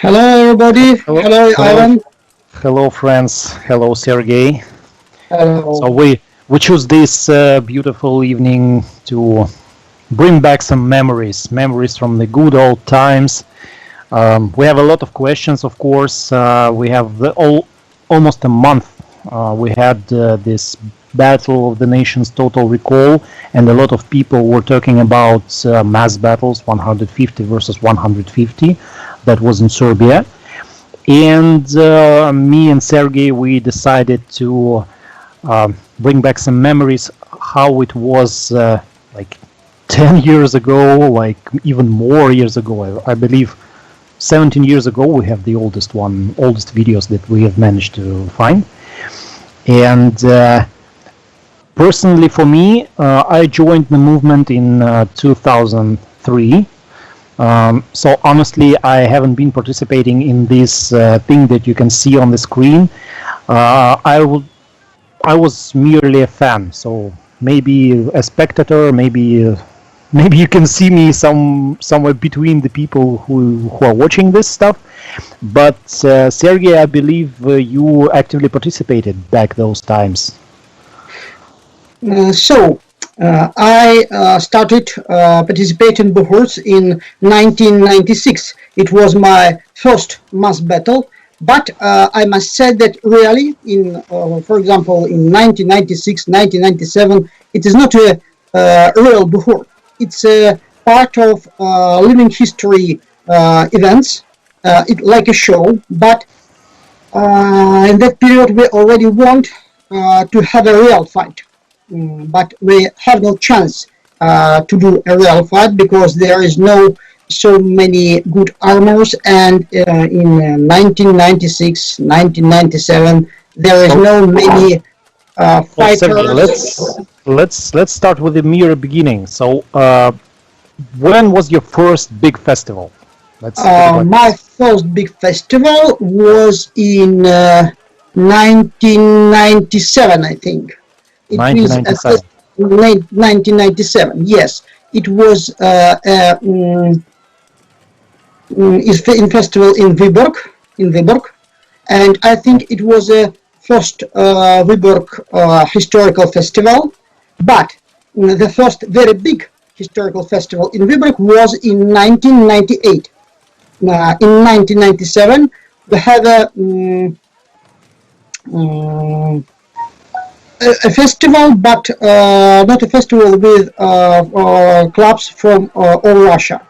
Hello, everybody. Hello, Hello, hello, Ivan. hello, friends. Hello, Sergei. So Hello. we choose this beautiful evening to bring back some memories from the good old times. We have a lot of questions, of course. We have almost a month. We had this battle of the nation's total recall, and a lot of people were talking about mass battles, 150 versus 150. That was in Serbia. And me and Sergey, we decided to bring back some memories how it was like 10 years ago, like even more years ago. I believe 17 years ago we have the oldest videos that we have managed to find. And personally for me, I joined the movement in 2003. So honestly, I haven't been participating in this thing that you can see on the screen. I was merely a fan, so maybe a spectator, maybe you can see me somewhere between the people who are watching this stuff. But Sergey, I believe you actively participated back those times. I started participating in Buhurt in 1996. It was my first mass battle, but I must say that really, for example, in 1996, 1997, it is not a real Buhurt. It's a part of living history events, like a show, but in that period we already want to have a real fight. But we have no chance to do a real fight because there is no so many good armors, and in 1996, 1997 there is no many fighters. Sergey, let's start with the mere beginning. So when was your first big festival? My first big festival was in 1997, I think. It 1997. 1997. Yes, it was in festival in Viborg, and I think it was a first Viborg historical festival. But the first very big historical festival in Viborg was in 1998. In 1997, we had a festival, but not a festival with clubs from all Russia.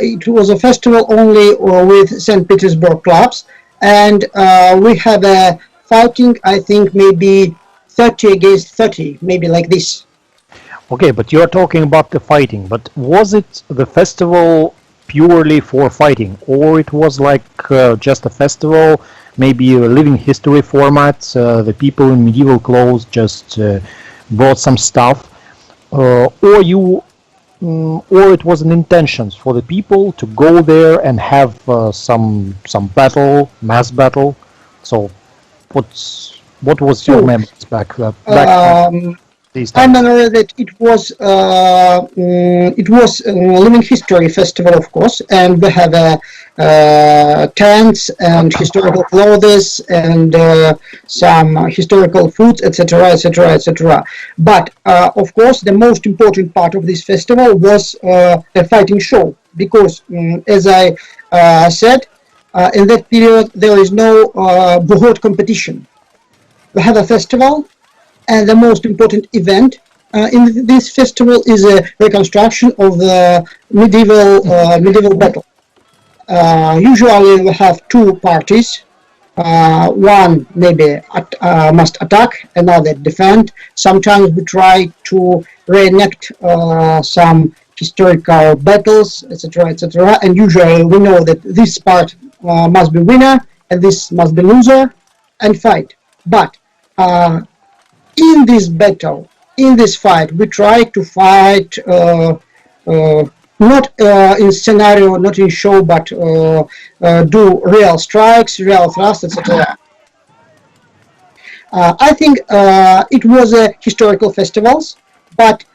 It was a festival only with St. Petersburg clubs, and we had a fighting, I think maybe 30 against 30, maybe like this. Okay, but you're talking about the fighting, but was it the festival purely for fighting, or it was like just a festival, maybe a living history format, the people in medieval clothes just brought some stuff, or it was an intention for the people to go there and have some battle, mass battle. So what was your memories back these I times? remember that it was a living history festival, of course, and we have tents and historical clothes and some historical foods, etc., etc., etc. But of course, the most important part of this festival was a fighting show, because, as I said, in that period there is no Buhurt competition. We have a festival. And the most important event in this festival is a reconstruction of the medieval battle. Usually we have two parties. One maybe must attack, another defend. Sometimes we try to reenact some historical battles, etc., etc. And usually we know that this part must be winner and this must be loser, and fight. But in this battle, in this fight, we try to fight not in scenario, not in show, but do real strikes, real thrusts, etc. I think it was a historical festivals, but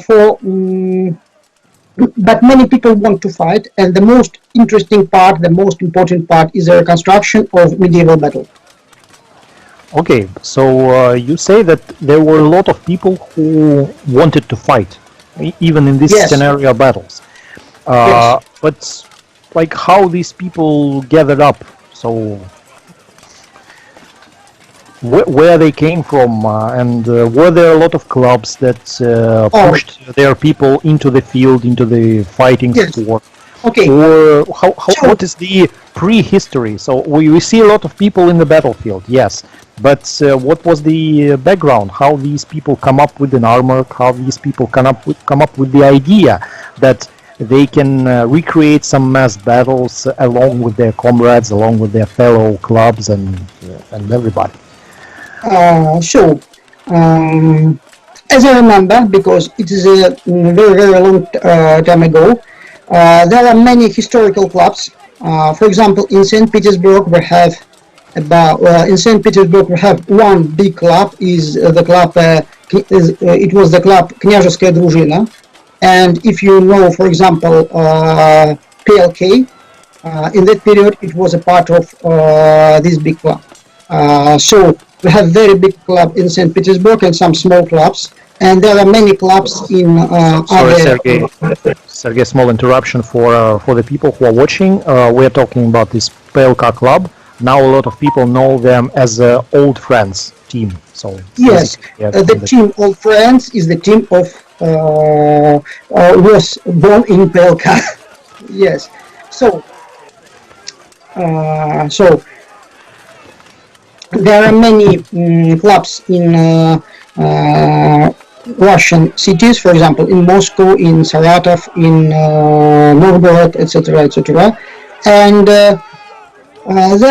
for but many people want to fight, and the most interesting part, the most important part, is the reconstruction of medieval battle. Okay, so you say that there were a lot of people who wanted to fight, even in this Yes. scenario battles. Yes. But like how these people gathered up, so where they came from, and were there a lot of clubs that pushed their people into the field, into the fighting Yes. sport? Okay. Or So- what is the prehistory? So we see a lot of people in the battlefield, yes, but what was the background? How these people come up with an armor? How these people come up with the idea that they can recreate some mass battles along with their comrades, along with their fellow clubs and everybody? So, as I remember, because it is a very, very long time ago, there are many historical clubs. For example, in St. Petersburg, we have one big club. Is the club? It was the club Княжеская дружина, and if you know, for example, PLK, in that period, it was a part of this big club. So we have very big club in St. Petersburg and some small clubs, and there are many clubs in Sorry, other. Sergei, small interruption for the people who are watching. We're talking about this PLK club. Now a lot of people know them as Old Friends team. So Yes, the team Old Friends is the team of was born in PLK. Yes, so there are many clubs in Russian cities, for example, in Moscow, in Saratov, in Novgorod, etc., etc. And there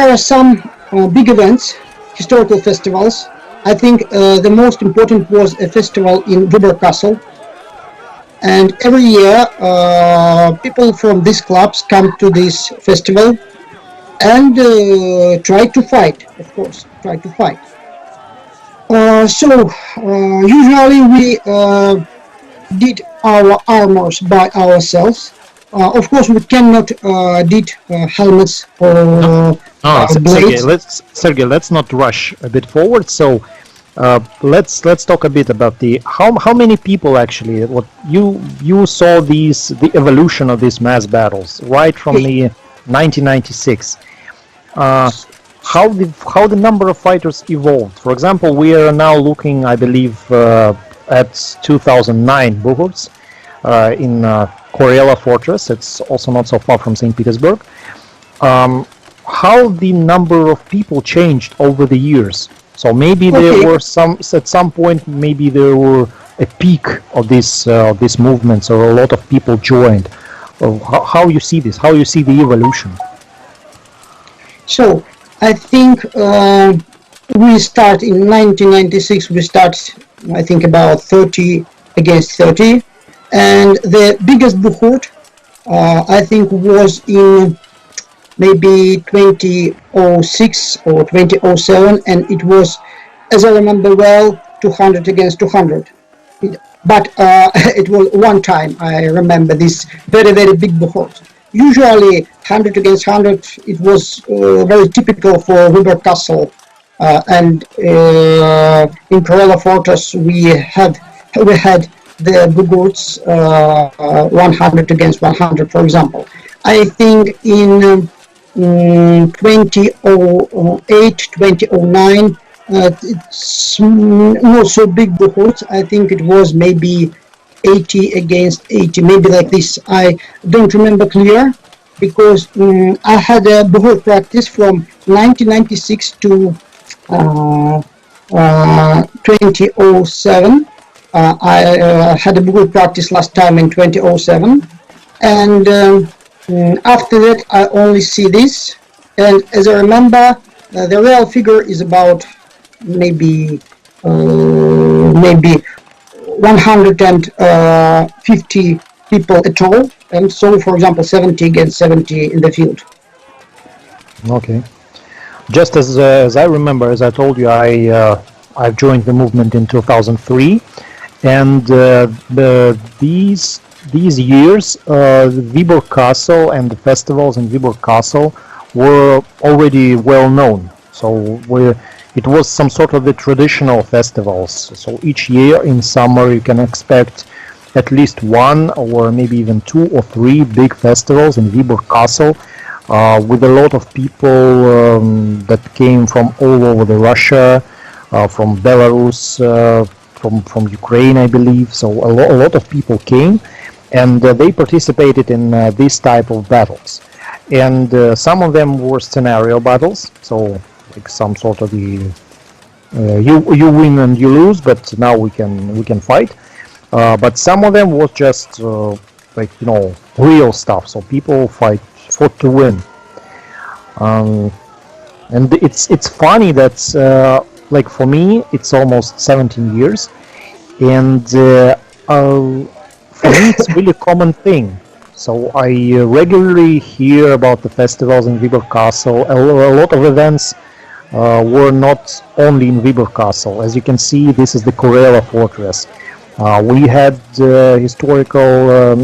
are some big events, historical festivals. I think the most important was a festival in Buhurt Castle. And every year, people from these clubs come to this festival and try to fight, of course, usually we did our armors by ourselves. Of course, we cannot did helmets or blades. Sergei, let's not rush a bit forward. So let's talk a bit about the how many people actually what you saw the evolution of these mass battles right from the 1996. How the number of fighters evolved. For example, we are now looking, I believe, at 2009 Buhurts in Koryagin fortress. It's also not so far from St. Petersburg. How the number of people changed over the years. So maybe there were at some point, maybe there were a peak of these movements, or a lot of people joined. How you see this? How you see the evolution? So I think we start in 1996. We start, I think, about 30 against 30, and the biggest Buhurt, I think, was in maybe 2006 or 2007, and it was, as I remember well, 200 against 200. But it was one time, I remember, this very, very big Buhurt. Usually 100 against 100, it was very typical for Buhurt Castle, and in Koryagin Fortress we had the Buhurts 100 against 100, for example. I think in 2008, 2009, it's not so big Buhurts. I think it was maybe 80 against 80, maybe like this. I don't remember clear, because I had a Buhurt practice from 1996 to 2007. I had a Buhurt practice last time in 2007, and after that I only see this. And as I remember, the real figure is about maybe 150 people at all, and so, for example, 70 against 70 in the field. Okay. Just as I remember, as I told you, I joined the movement in 2003, and these these years, Viborg Castle and the festivals in Viborg Castle were already well known. So it was some sort of the traditional festivals. So each year in summer you can expect at least one or maybe even 2 or 3 big festivals in Viborg Castle, with a lot of people that came from all over the Russia, from Belarus, from Ukraine, I believe. So a lot of people came, and they participated in this type of battles. And some of them were scenario battles, so like some sort of the you win and you lose, but now we can fight. But some of them was just like real stuff. So people fought to win. And it's funny that like for me it's almost 17 years, and for me it's really a common thing. So I regularly hear about the festivals in Viborg Castle. A lot of events were not only in Viborg Castle. As you can see, this is the Koryagin fortress. We had historical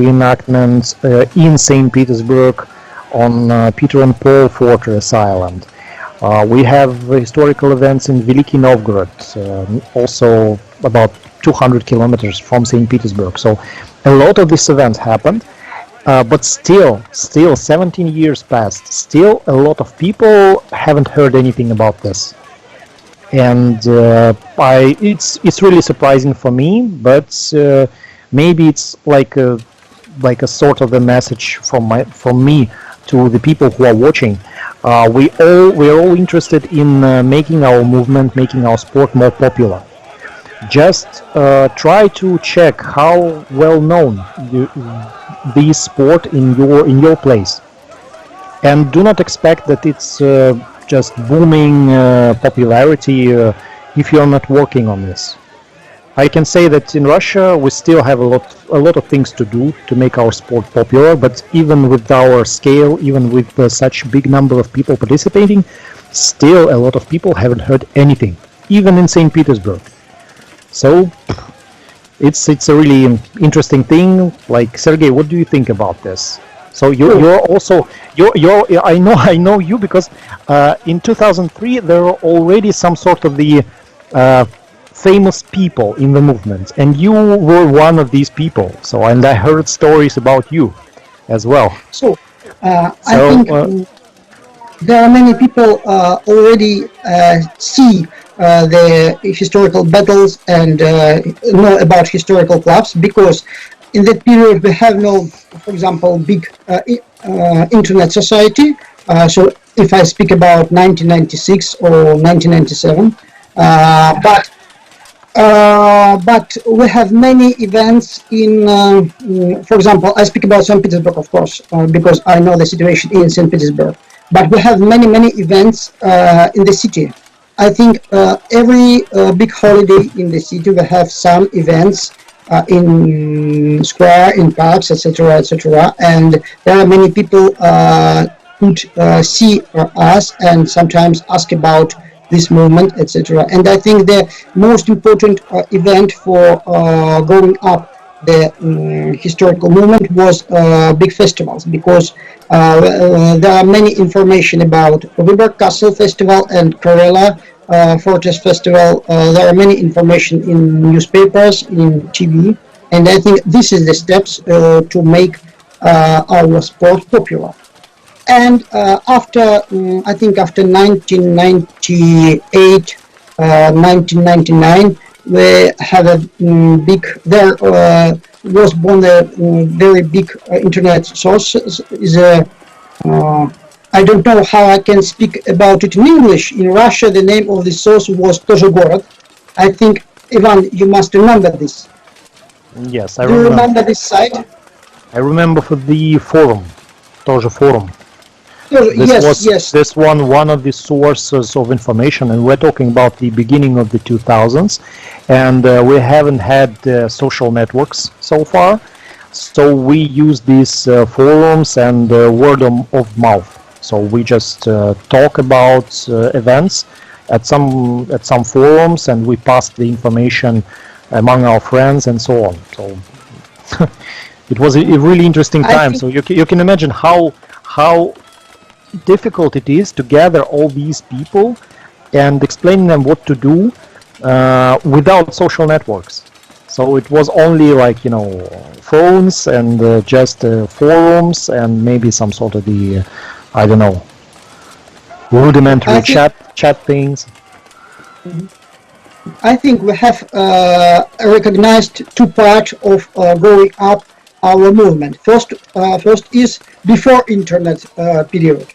reenactments in St. Petersburg on Peter and Paul Fortress Island. We have historical events in Veliki Novgorod, also about 200 kilometers from St. Petersburg. So a lot of these events happened, but still 17 years passed. Still a lot of people haven't heard anything about this. And it's really surprising for me, but maybe it's like a sort of a message from me to the people who are watching. We're all interested in making our movement, making our sport more popular. Just try to check how well known this sport in your place, and do not expect that it's just booming popularity if you're not working on this. I can say that in Russia we still have a lot of things to do to make our sport popular, but even with our scale, even with such big number of people participating, still a lot of people haven't heard anything, even in St. Petersburg. So it's a really interesting thing. Like, Sergei, what do you think about this? So you're also I know you because in 2003 there were already some sort of the famous people in the movement, and you were one of these people. So, and I heard stories about you as well. So I think there are many people already see the historical battles and know about historical clubs, because in that period we have no, for example, big internet society. So if I speak about 1996 or 1997, but we have many events in, for example, I speak about St. Petersburg, of course, because I know the situation in St. Petersburg. But we have many events in the city. I think every big holiday in the city we have some events in square, in parks, etc., etc. And there are many people who see us and sometimes ask about this movement, etc. And I think the most important event for growing up the historical movement was big festivals, because there are many information about Viborg Castle Festival and Koryagin Fortress Festival. There are many information in newspapers, in TV, and I think this is the steps to make our sport popular. And after, I think after 1998, 1999, we have a big, there was born a very big internet source. I don't know how I can speak about it in English. In Russia, the name of the source was тоже город. I think, Ivan, you must remember this. Yes, I remember. Do you remember this site? I remember for the forum, тоже forum. Yes. This one of the sources of information, and we're talking about the beginning of the 2000s, and we haven't had social networks so far, so we use these forums and word of mouth. So we just talk about events at some forums, and we pass the information among our friends and so on. So It was a really interesting time. So you can imagine how difficult it is to gather all these people and explaining them what to do without social networks. So it was only like, phones and just forums and maybe some sort of the, I don't know, rudimentary chat things. I think we have recognized two parts of growing up our movement. First is before internet period,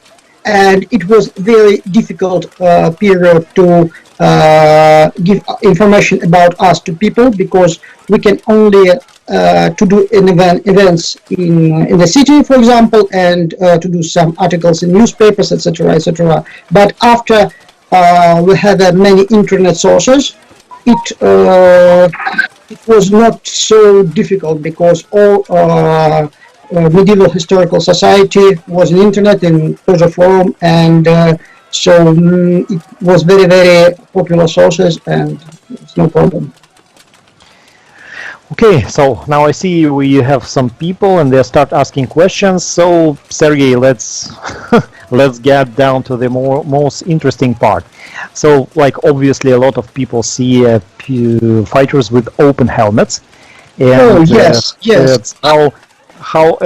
and it was very difficult period to give information about us to people, because we can only to do events in the city, for example, and to do some articles in newspapers, etc., etc. But after we had many internet sources, it was not so difficult, because all medieval historical society was in internet in Persia forum, and so it was very, very popular sources, and it's no problem. Okay, so now I see we have some people and they start asking questions. So Sergei, let's let's get down to the most interesting part. So, like, obviously a lot of people see fighters with open helmets, and yes. how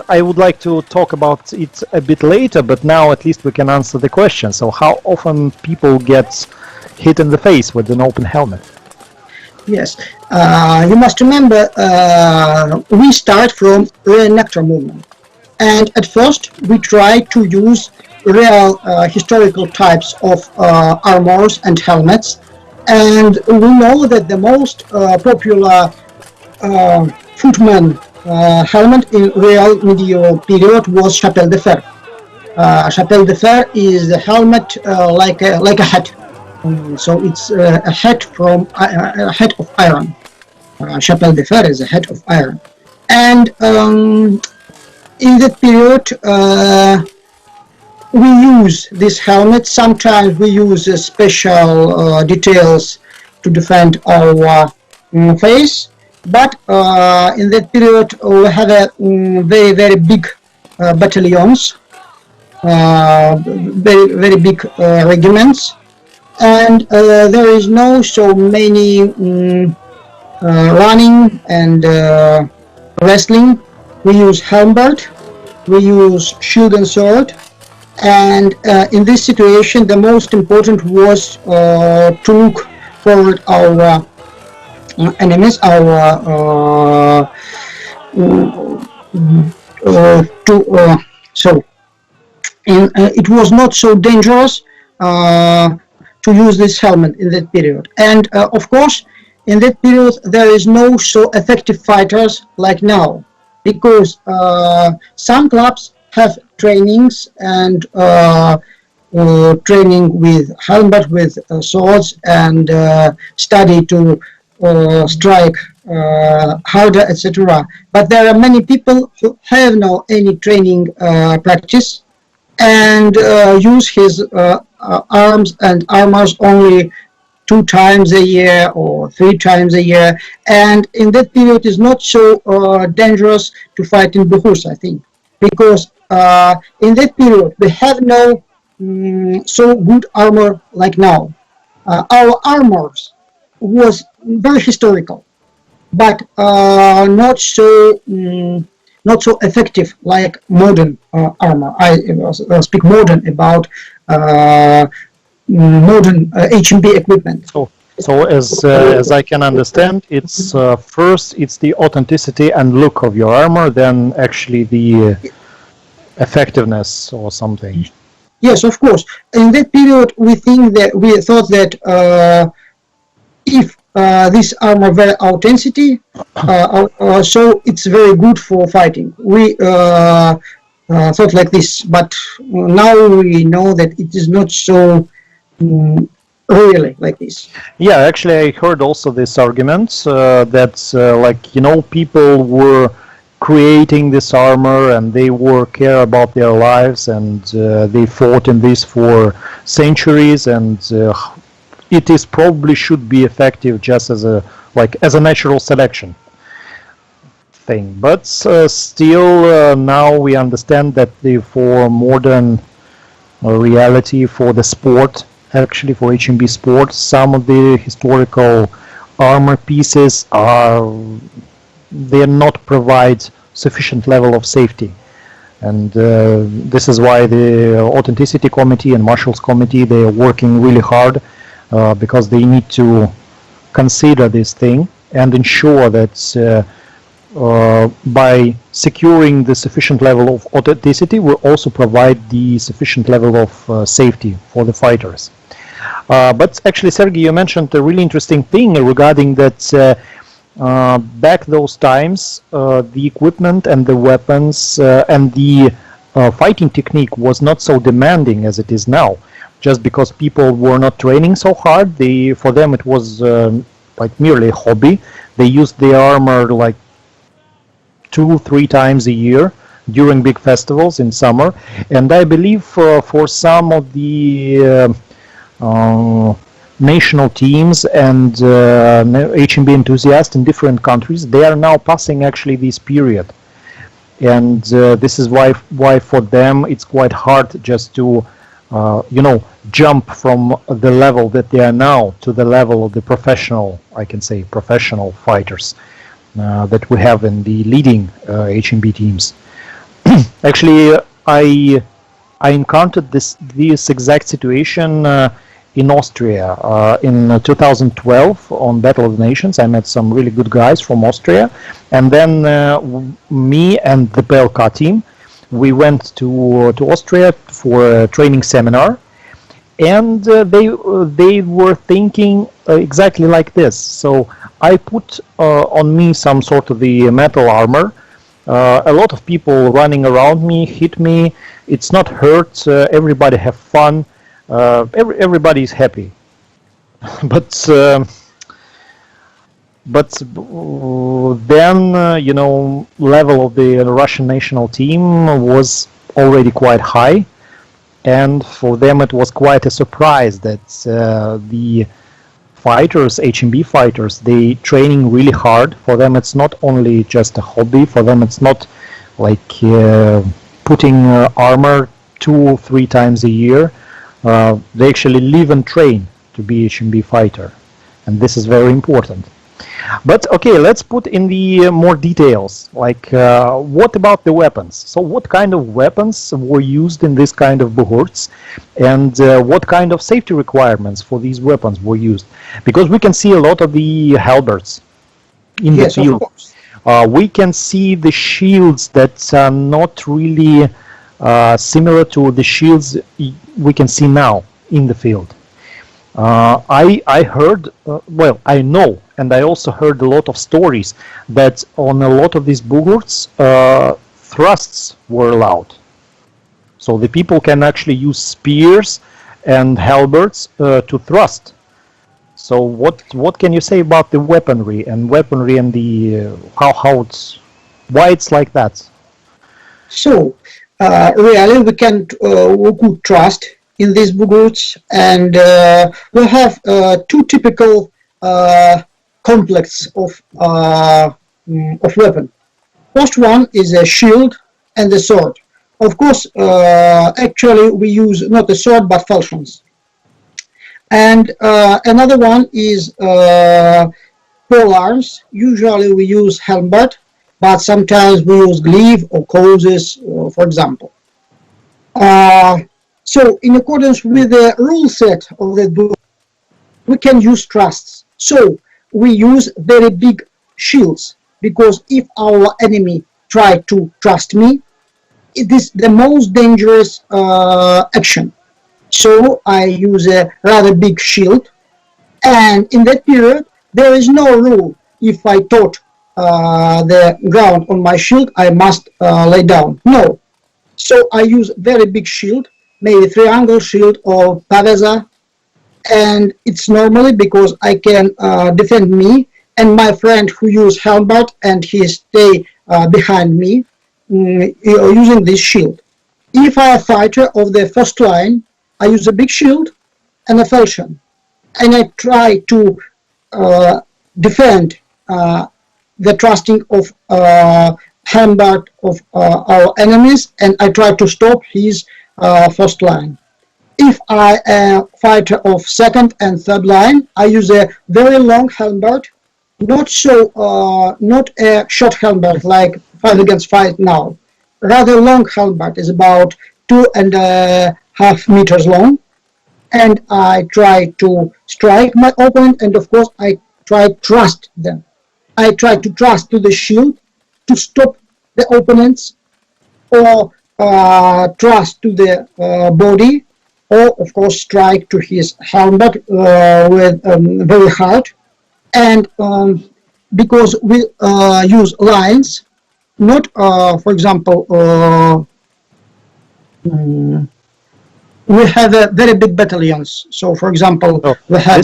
I would like to talk about it a bit later, but now at least we can answer the question. So how often people get hit in the face with an open helmet? Yes, you must remember we start from reenactor movement, and at first we try to use real historical types of armors and helmets, and we know that the most popular footman helmet in real medieval period was chapelle de fer. Chapelle de fer is the helmet like a hat. So it's a hat of iron. Chapelle de fer is a hat of iron, and in that period we use this helmet. Sometimes we use special details to defend our face, but in that period we have a very, very big battalions, very big regiments. And there is no so many running and wrestling. We use halberd, we use shield and sword, and in this situation the most important was to look forward our enemies, it was not so dangerous to use this helmet in that period. And of course, in that period there is no so effective fighters like now, because some clubs have trainings and training with helmet, with swords, and study to strike harder, etc. But there are many people who have no any training practice, and use his arms and armors only 2 times a year or 3 times a year, and in that period is not so dangerous to fight in Buhurt, I think, because in that period we have no so good armor like now. Our armors was very historical, but not so effective like modern armor. I speak modern about modern HMB equipment. So as I can understand, it's first it's the authenticity and look of your armor, then actually the effectiveness or something. Yes, of course. In that period, we thought that if this armor very authenticity, so it's very good for fighting. We thought like this, but now we know that it is not so really like this. Yeah, actually I heard also this argument that like, you know, people were creating this armor and they were care about their lives, and they fought in this for centuries, and it is probably should be effective just as a natural selection. thing. But still, now we understand that for modern reality, for the sport, actually for HMB sport, some of the historical armor pieces they not provide sufficient level of safety. And this is why the Authenticity Committee and Marshals Committee, they are working really hard because they need to consider this thing and ensure that by securing the sufficient level of authenticity, we also provide the sufficient level of safety for the fighters. But actually, Sergei, you mentioned a really interesting thing regarding that back those times, the equipment and the weapons and the fighting technique was not so demanding as it is now. Just because people were not training so hard, for them it was like merely a hobby. They used the armor like 2-3 times a year during big festivals in summer. And I believe for some of the national teams and HMB enthusiasts in different countries, they are now passing actually this period. And this is why for them it's quite hard just to jump from the level that they are now to the level of the professional, I can say, professional fighters that we have in the leading HMB teams. Actually, I encountered this exact situation in Austria in 2012 on Battle of the Nations. I met some really good guys from Austria, and then me and the PLK team, we went to Austria for a training seminar, and they were thinking exactly like this. So I put on me some sort of the metal armor. A lot of people running around me hit me. It's not hurt. Everybody have fun. Everybody is happy. But then level of the Russian national team was already quite high, and for them it was quite a surprise that the fighters, HMB fighters, they training really hard. For them it's not only just a hobby. For them it's not like putting armor 2-3 times a year. They actually live and train to be HMB fighter, and this is very important. But okay, let's put in the more details, like what about the weapons? So what kind of weapons were used in this kind of buhurts, and what kind of safety requirements for these weapons were used? Because we can see a lot of the halberds in the field. We can see the shields that are not really similar to the shields we can see now in the field. I heard, well, I know, and I also heard a lot of stories that on a lot of these buhurts, thrusts were allowed. So the people can actually use spears and halberds to thrust. So what can you say about the weaponry and the why it's like that? So really we could trust in these buhurts, and we have two typical complexes of weapon. First one is a shield and a sword. Of course, actually we use not a sword but falchions. And another one is pole arms. Usually we use halberd, but sometimes we use glaive or causes, for example. So in accordance with the rule set of the book, we can use thrusts. So we use very big shields, because if our enemy try to thrust me, it is the most dangerous action. So I use a rather big shield, and in that period there is no rule. If I touch the ground on my shield, I must lay down. No. So I use very big shield, maybe triangle shield or paveza, and it's normally because I can defend me and my friend who use halberd, and he stay behind me using this shield. If I am a fighter of the first line, I use a big shield and a falchion, and I try to defend the thrusting of halberd of our enemies, and I try to stop his first line. If I am a fighter of second and third line, I use a very long halberd, not a short halberd like 5 against 5 now. Rather long halberd is about 2.5 meters long, and I try to strike my opponent, and of course I try to thrust them. I try to thrust to the shield to stop the opponents, or thrust to the body, or of course strike to his helmet with very hard. And because we use lines, not for example we have very big battalions. So for example, we have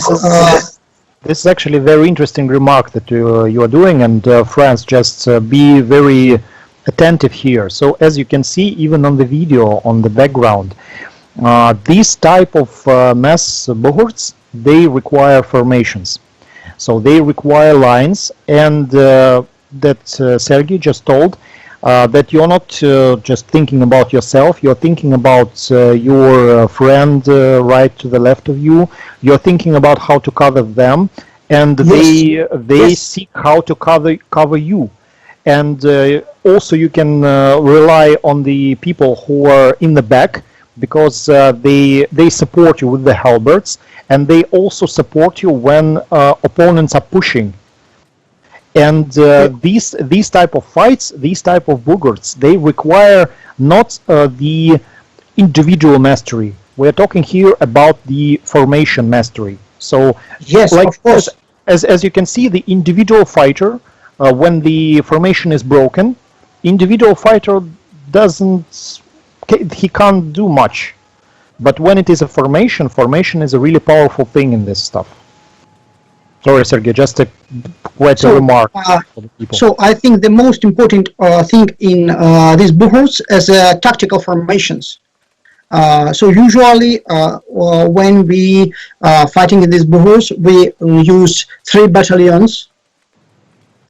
this is actually a very interesting remark that you are doing, and Franz, just be very attentive here. So as you can see, even on the video on the background, these type of mass buhurts, they require formations. So they require lines, and that Sergei just told, that you're not just thinking about yourself, you're thinking about your friend right to the left of you, you're thinking about how to cover them, and yes. they seek how to cover you. And also you can rely on the people who are in the back, because they support you with the halberds, and they also support you when opponents are pushing. And these type of fights, these type of buhurts, they require not the individual mastery. We're talking here about the formation mastery. So, yes, like, of course. As you can see, the individual fighter, when the formation is broken, individual fighter he can't do much. But when it is a formation is a really powerful thing in this stuff. Sorry, Sergei, just a remark for the people. So I think the most important thing in these buhurts is tactical formations. So usually when we fighting in these buhurts, we use 3 battalions,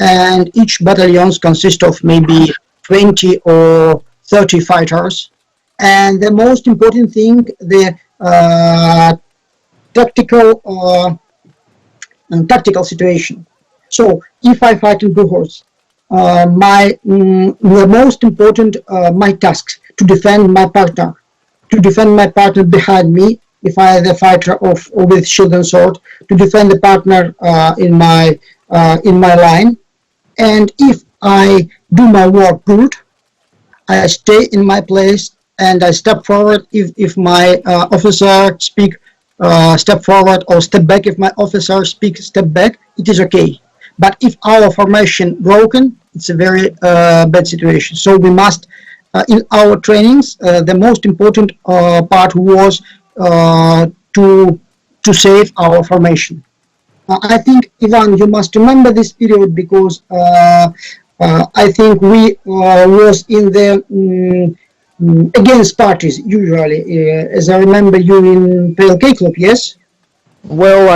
and each battalions consist of maybe 20 or 30 fighters. And the most important thing, the tactical situation. So if I fight in buhurts, the most important my tasks to defend my partner, behind me, if I am the fighter with shield and sword, to defend the partner in my line. And if I do my work good, I stay in my place and I step forward if my officer speak step forward, or step back if my officer speaks step back, it is okay. But if our formation broken, it's a very bad situation. So we must, in our trainings, the most important part was to save our formation. I think, Ivan, you must remember this period, because I think we was in the against parties usually. As I remember, you in PLK club, yes? Well,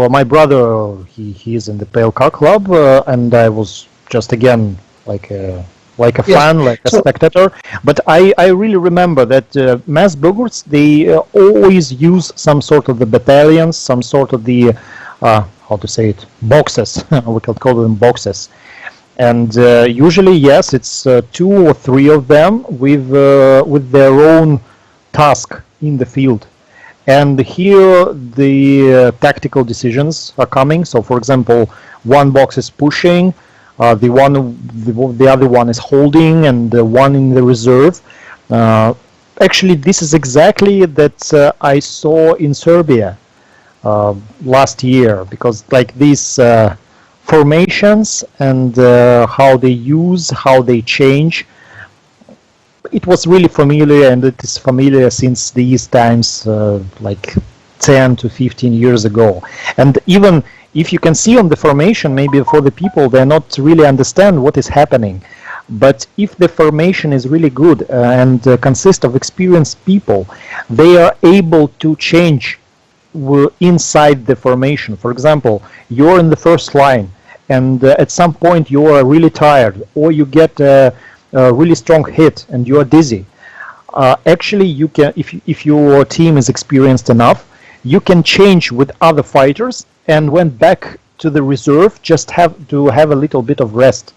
my brother, he is in the PLK club, and I was just again like a fan, like a spectator. But I really remember that mass buhurts, they always use some sort of the battalions, some sort of the how to say it, boxes. We can call them boxes. And usually, yes, it's 2 or 3 of them with their own task in the field. And here the tactical decisions are coming. So, for example, one box is pushing, the other one is holding, and one in the reserve. Actually, this is exactly that I saw in Serbia last year, because like these formations and how they change, it was really familiar, and it is familiar since these times, like 10 to 15 years ago. And even if you can see on the formation, maybe for the people, they not really understand what is happening. But if the formation is really good and consists of experienced people, they are able to change inside the formation. For example, you're in the first line, and at some point you are really tired, or you get a really strong hit and you are dizzy, actually you can, if your team is experienced enough, you can change with other fighters and went back to the reserve, just have to have a little bit of rest.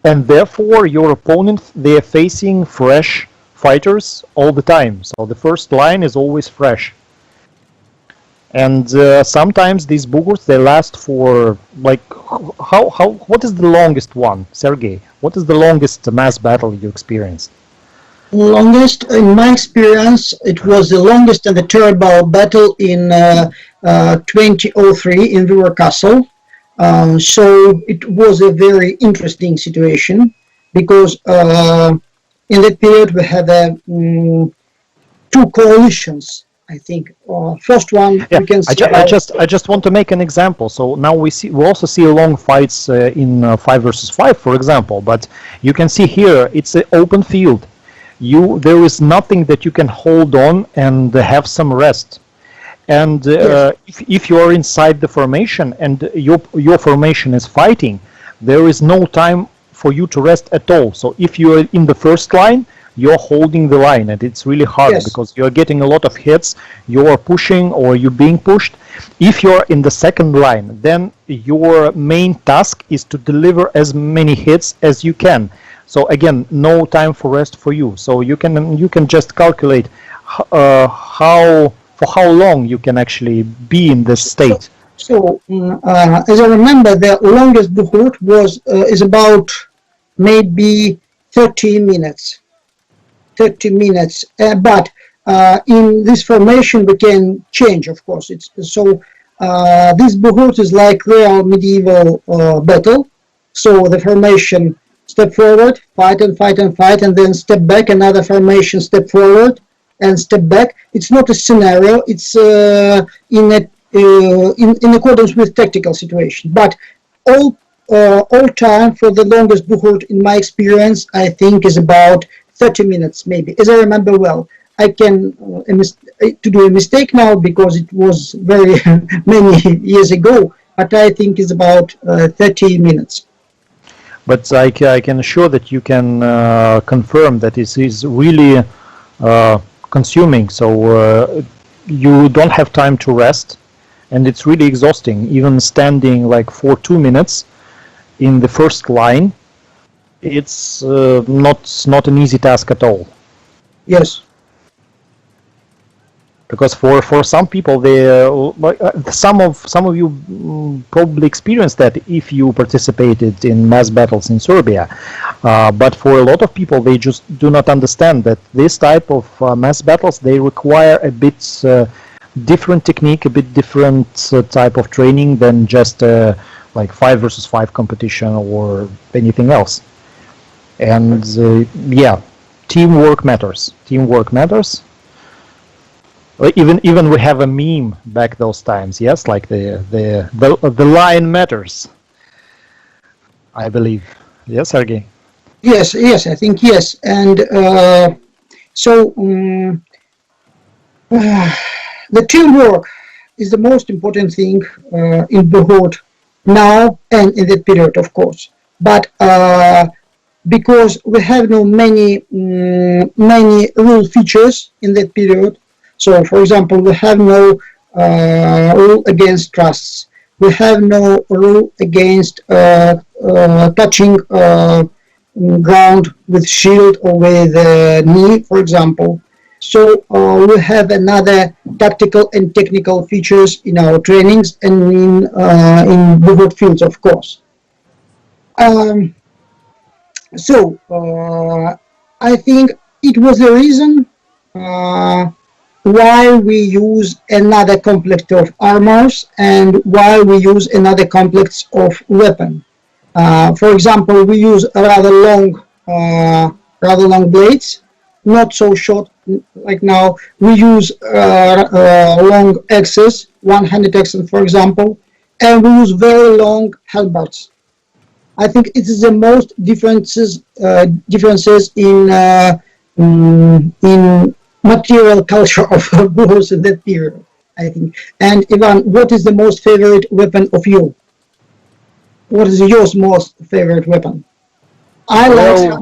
And therefore your opponent, they are facing fresh fighters all the time, so the first line is always fresh. And sometimes these buhurts, they last for like what is the longest one, Sergei? What is the longest mass battle you experienced? Longest, in my experience, it was the longest and the terrible battle in 2003 in Buhurt Castle. So it was a very interesting situation because in that period we had two coalitions. I think first one, yeah, we can see. I just want to make an example. So now we also see long fights in 5 versus 5, for example. But you can see here it's an open field. There is nothing that you can hold on and have some rest. And Yes. if you are inside the formation and your formation is fighting, there is no time for you to rest at all. So if you are in the first line, you're holding the line, and it's really hard. Yes. Because you're getting a lot of hits, you're pushing or you're being pushed. If you're in the second line, then your main task is to deliver as many hits as you can. So again, no time for rest for you. So you can just calculate for how long you can actually be in this state. So as I remember, the longest buhurt is about maybe 30 minutes. 30 minutes, but in this formation we can change, of course. It's so this buhurt is like real medieval battle. So the formation step forward, fight and fight and fight, and then step back, another formation, step forward and step back. It's not a scenario, it's in accordance with tactical situation. But all time for the longest buhurt, in my experience, I think is about 30 minutes, maybe, as I remember well. I can to do a mistake now because it was very many years ago, but I think it's about 30 minutes. But I can assure that you can confirm that it is really consuming. So you don't have time to rest, and it's really exhausting. Even standing like for 2 minutes in the first line, it's not an easy task at all. Yes. Because for some people, some of you probably experienced that if you participated in mass battles in Serbia. But for a lot of people, they just do not understand that this type of mass battles, they require a bit different technique, a bit different type of training than just like 5 versus 5 competition or anything else. And yeah, teamwork matters. Teamwork matters. Even we have a meme back those times. Yes, like the line matters, I believe. Yes, Sergei. Yes, I think yes. And so the teamwork is the most important thing in Buhurt now and in that period, of course. But because we have no many rule features in that period. So, for example, we have no rule against trusts. We have no rule against touching ground with shield or with knee, for example. So we have another tactical and technical features in our trainings and in Buhurt fields, of course. So I think it was the reason why we use another complex of armors and why we use another complex of weapon. For example, we use rather long blades, not so short like now. We use long axes, 100 axes, for example, and we use very long halberds. I think it is the most differences in material culture of Buhurt in that period, I think. And Ivan, what is the most favorite weapon of you? What is your most favorite weapon? I like.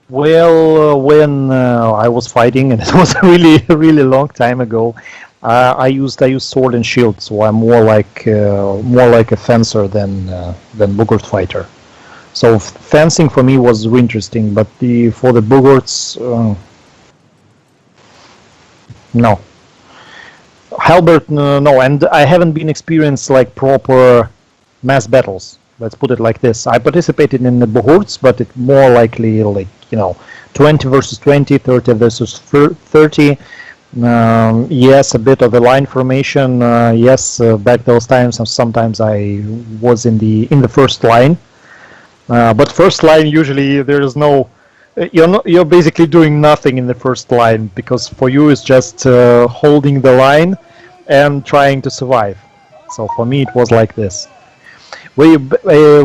Well, when I was fighting, and it was a really long time ago, I used sword and shield, so I'm more like a fencer than Buhurt fighter. So fencing for me was interesting, but for the Buhurts, no. Halberd, no, and I haven't been experienced like proper mass battles. Let's put it like this. I participated in the Buhurts, but it's more likely like 20 versus 20, 30 versus 30. Yes, a bit of the line formation. Yes, back those times, sometimes I was in the first line. But first line usually there is no. You're basically doing nothing in the first line, because for you it's just holding the line and trying to survive. So for me it was like this. We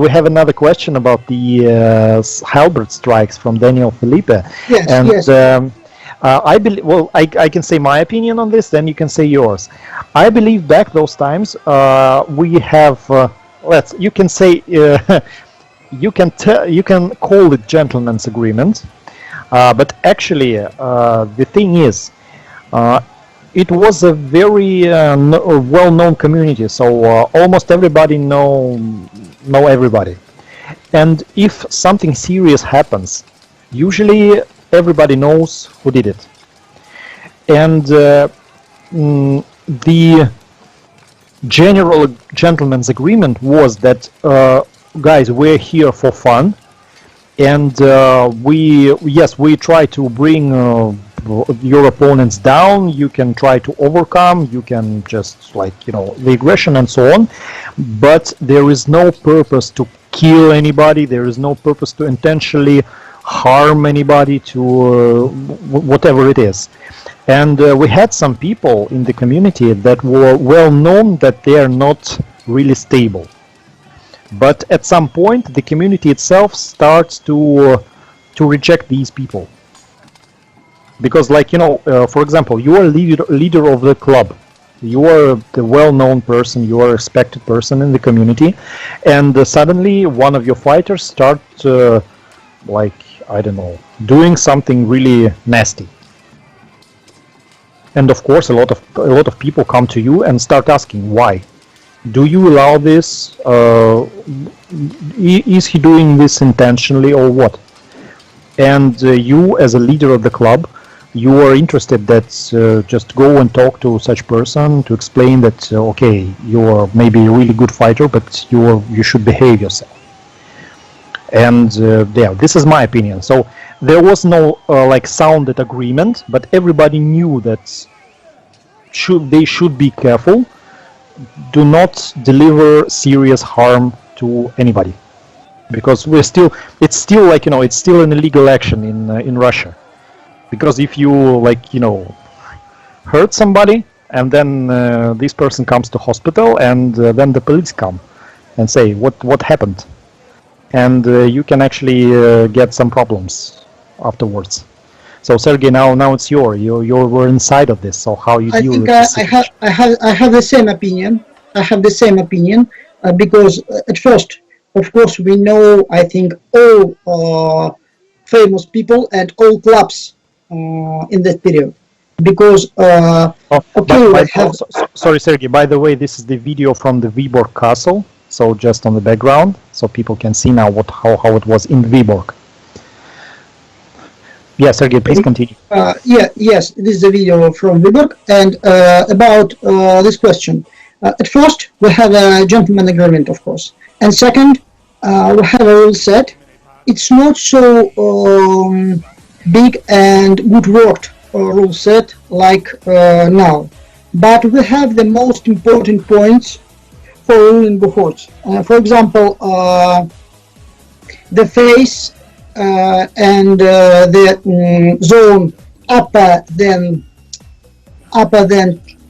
have another question about the halberd strikes from Daniel Felipe. Yes, and yes. I believe. Well, I can say my opinion on this. Then you can say yours. I believe back those times we have. You can say. You can call it gentleman's agreement, but actually the thing is, it was a very well-known community, so almost everybody know everybody, and if something serious happens, usually everybody knows who did it, and the general gentleman's agreement was that guys, we're here for fun, and we try to bring your opponents down. You can try to overcome, you can just the aggression and so on, but there is no purpose to kill anybody, there is no purpose to intentionally harm anybody, to whatever it is. And we had some people in the community that were well known that they are not really stable. But at some point, the community itself starts to reject these people, because, for example, you are leader of the club, you are the well-known person, you are a respected person in the community, and suddenly one of your fighters start, I don't know, doing something really nasty. And of course, a lot of people come to you and start asking why. Do you allow this? Is he doing this intentionally or what? And you, as a leader of the club, you are interested that just go and talk to such person to explain that okay, you are maybe a really good fighter, but you should behave yourself. And this is my opinion. So there was no sounded agreement, but everybody knew that they should be careful. Do not deliver serious harm to anybody, because it's still it's still an illegal action in Russia. Because if you hurt somebody and then this person comes to hospital, and then the police come and say what happened, and you can actually get some problems afterwards. So Sergei, now it's you were inside of this. So how you deal with this? I have the same opinion. Because at first, of course, we know, I think, all famous people and all clubs in that period. Because sorry, Sergei. By the way, this is the video from the Vyborg Castle. So just on the background, so people can see now how it was in Vyborg. Yes, Sergei, please continue. Yes, this is a video from Vyborg, and about this question. At first, we have a gentleman agreement, of course, and second, we have a rule set. It's not so big and good worked rule set like now, but we have the most important points for ruling Buhurt. For example, the face and the zone upper than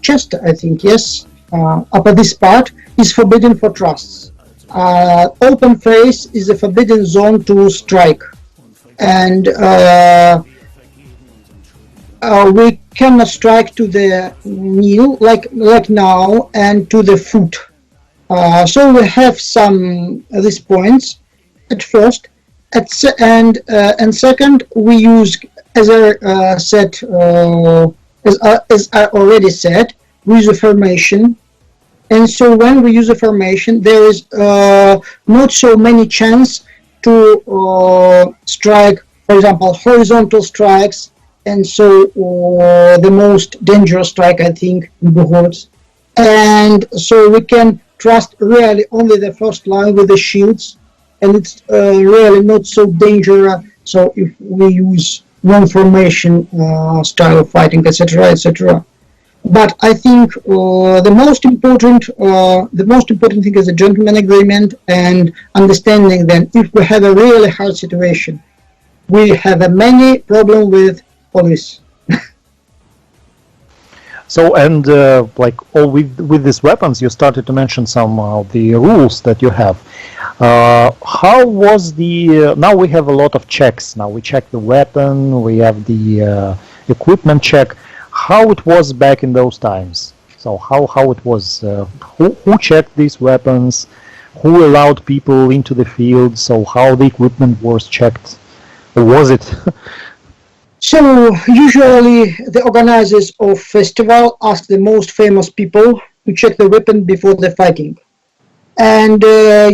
chest, I think, yes, upper this part is forbidden for thrusts. Open face is a forbidden zone to strike, and we cannot strike to the knee like now, and to the foot. So we have some these points at first, and second we use, as I said, as I already said, we use a formation. And so when we use a formation, there is not so many chance to strike, for example, horizontal strikes, and so the most dangerous strike, I think, in Buhurt. And so we can trust really only the first line with the shields, and it's really not so dangerous. So if we use non-formation style of fighting, etc., etc. But I think the most important thing is a gentleman agreement and understanding that if we have a really hard situation, we have a many problem with police. So, and like all with these weapons, you started to mention some of the rules that you have. How was the? Now we have a lot of checks. Now we check the weapon. We have the equipment check. How it was back in those times? So how it was? Who checked these weapons? Who allowed people into the field? So how the equipment was checked? Or was it? So usually the organizers of festival ask the most famous people to check the weapon before the fighting. And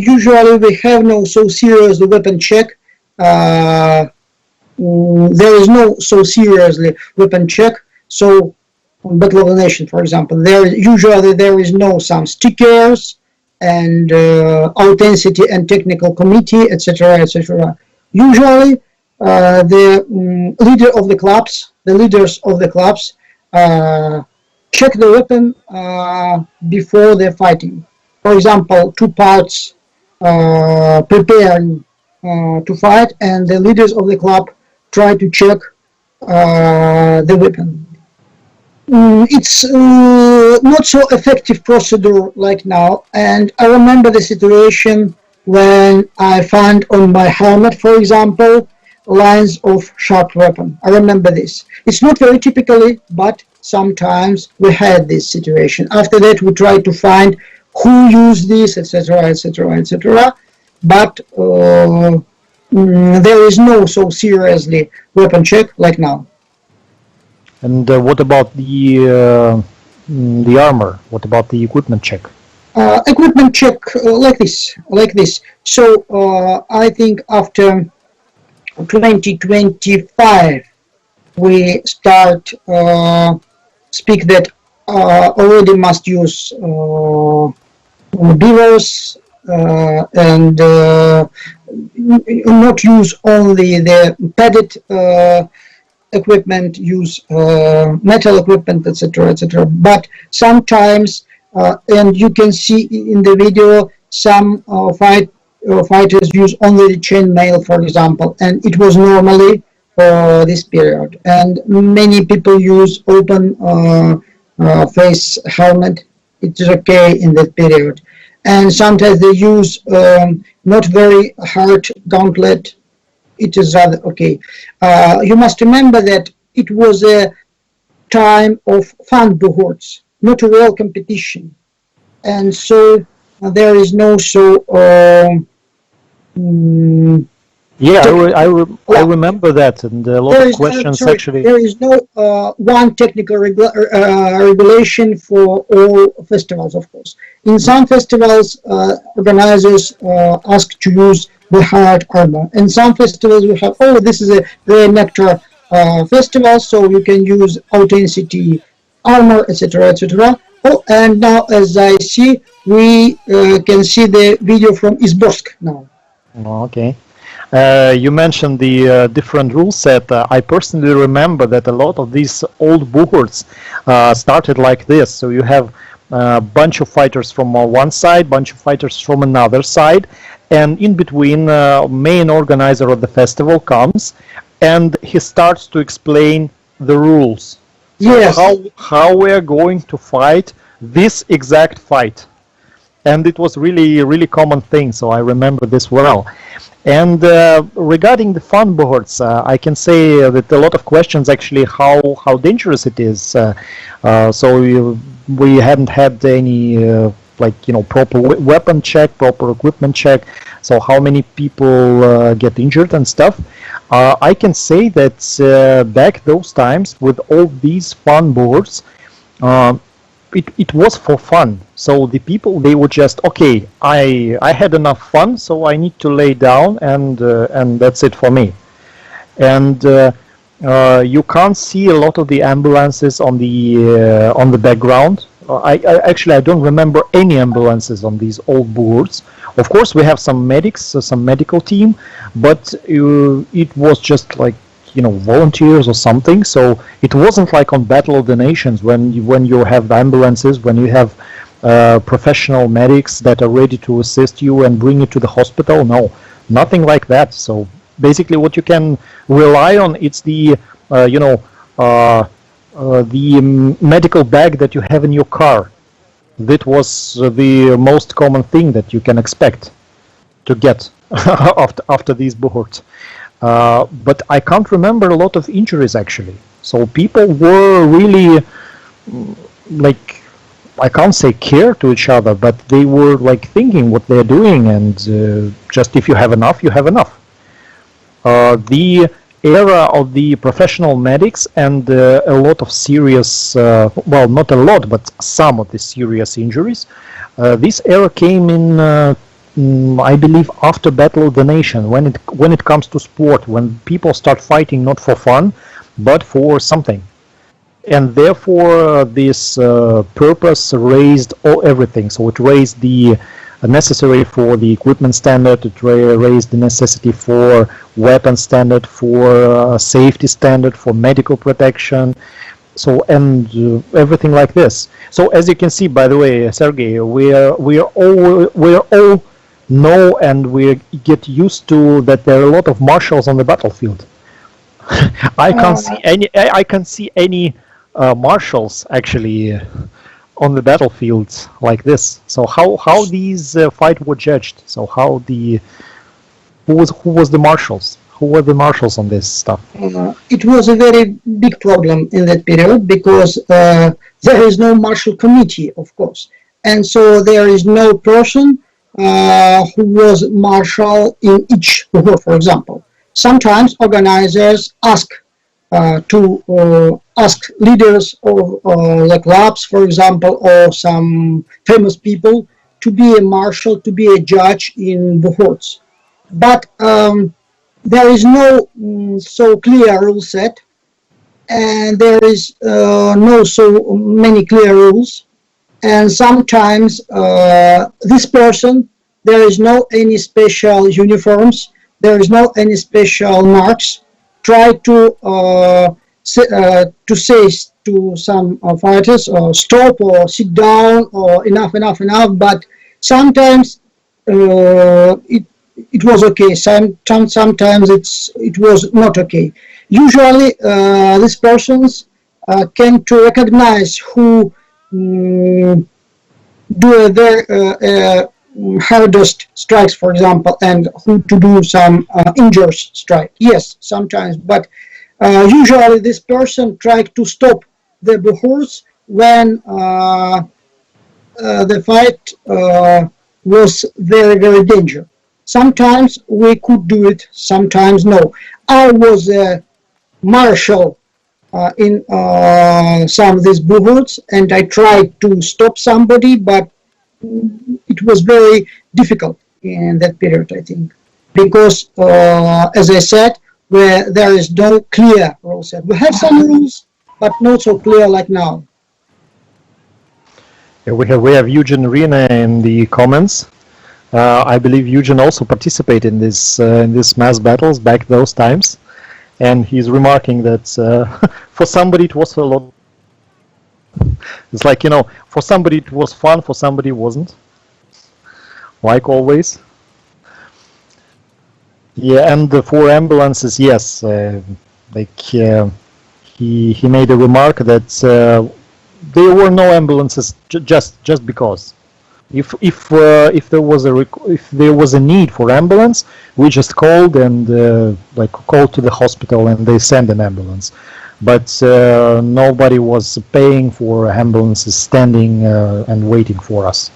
usually we have no so serious the weapon check. There is no so seriously weapon check. So on Battle of the Nation, for example, there is no some stickers and authenticity and technical committee, etc., etc. Usually the leaders of the clubs check the weapon before the fighting. For example, two parts preparing to fight, and the leaders of the club try to check the weapon. It's not so effective procedure like now, and I remember the situation when I found on my helmet, for example, lines of sharp weapon. I remember this. It's not very typically, but sometimes we had this situation. After that, we tried to find who used this, etc., etc., etc. But there is no so seriously weapon check like now. And what about the armor? What about the equipment check? Equipment check like this. So I think after 2025 we start speak that already must use beavers and not use only the padded equipment, use metal equipment, etc., etc. But sometimes, and you can see in the video, some fighters use only the chainmail, for example, and it was normally for this period. And many people use open face helmet. It is okay in that period. And sometimes they use not very hard gauntlet. It is rather okay. You must remember that it was a time of fun buhurts, not a real competition, and so there is no so. Yeah, I remember that, and a lot of questions actually. There is no one technical regulation for all festivals, of course. In some festivals, organizers ask to use the hard armor. In some festivals, we have, this is a reenactor festival, so you can use authenticity armor, etc., etc. Oh, and now, as I see, we can see the video from Izborsk now. Okay. You mentioned the different rule set. I personally remember that a lot of these old buhurts started like this. So you have a bunch of fighters from one side, bunch of fighters from another side, and in between, main organizer of the festival comes, and he starts to explain the rules. Yes. How we are going to fight this exact fight. And it was really common thing, so I remember this well. And regarding the fun buhurts, I can say that a lot of questions actually how dangerous it is. So we hadn't had any like, proper weapon check, proper equipment check. So how many people get injured and stuff. I can say that back those times with all these fun boards, it was for fun. So the people, they were just, okay, I had enough fun, so I need to lay down, and that's it for me. And you can't see a lot of the ambulances on the background. I don't remember any ambulances on these old Buhurts. Of course, we have some medics, some medical team, but it was just like, volunteers or something. So it wasn't like on Battle of the Nations when you have ambulances, when you have professional medics that are ready to assist you and bring you to the hospital. No, nothing like that. So basically, what you can rely on, it's the the medical bag that you have in your car. That was the most common thing that you can expect to get after these Buhurts. But I can't remember a lot of injuries actually. So people were really like, I can't say care to each other, but they were like thinking what they're doing, and just if you have enough, you have enough. The era of the professional medics and a lot of serious, well, not a lot, but some of the serious injuries. This era came in, I believe, after Battle of the Nation, when it comes to sport, when people start fighting not for fun, but for something. And therefore, this purpose raised everything. So it raised the necessary for the equipment standard, it raised the necessity for weapon standard, for safety standard, for medical protection, so and everything like this. So as you can see, by the way, Sergei, we all know and we get used to that there are a lot of marshals on the battlefield. I can't see any marshals actually on the battlefield like this. So how these fight were judged? So how who was the marshals? Who were the marshals on this stuff? It was a very big problem in that period because there is no marshal committee, of course, and so there is no person who was marshal in each Buhurt, for example. Sometimes organizers ask leaders of like clubs, for example, or some famous people to be a marshal, to be a judge in Buhurts. But there is no so clear rule set, and there is no so many clear rules. And sometimes this person, there is no any special uniforms, there is no any special marks. Try to say to some fighters, or stop, or sit down, or enough, but sometimes it was okay, sometimes it was not okay. Usually these persons came to recognize who do their hardest strikes, for example, and who to do some injurious strike. Yes, sometimes, but usually this person tried to stop the Buhurts when the fight was very, very dangerous. Sometimes we could do it, sometimes no. I was a marshal in some of these Buhurts, and I tried to stop somebody, but it was very difficult in that period, I think, because, as I said, where there is no clear rule set. We have some rules, but not so clear like now. Yeah, we have Eugen Rina in the comments. I believe Eugen also participated in this mass battles back those times, and he's remarking that for somebody it was a lot. It's like, for somebody it was fun, for somebody it wasn't. Like always. Yeah, and the 4 ambulances, yes, he made a remark that there were no ambulances just because. If there was a need for ambulance, we just called and called to the hospital and they send an ambulance. But nobody was paying for ambulances standing and waiting for us.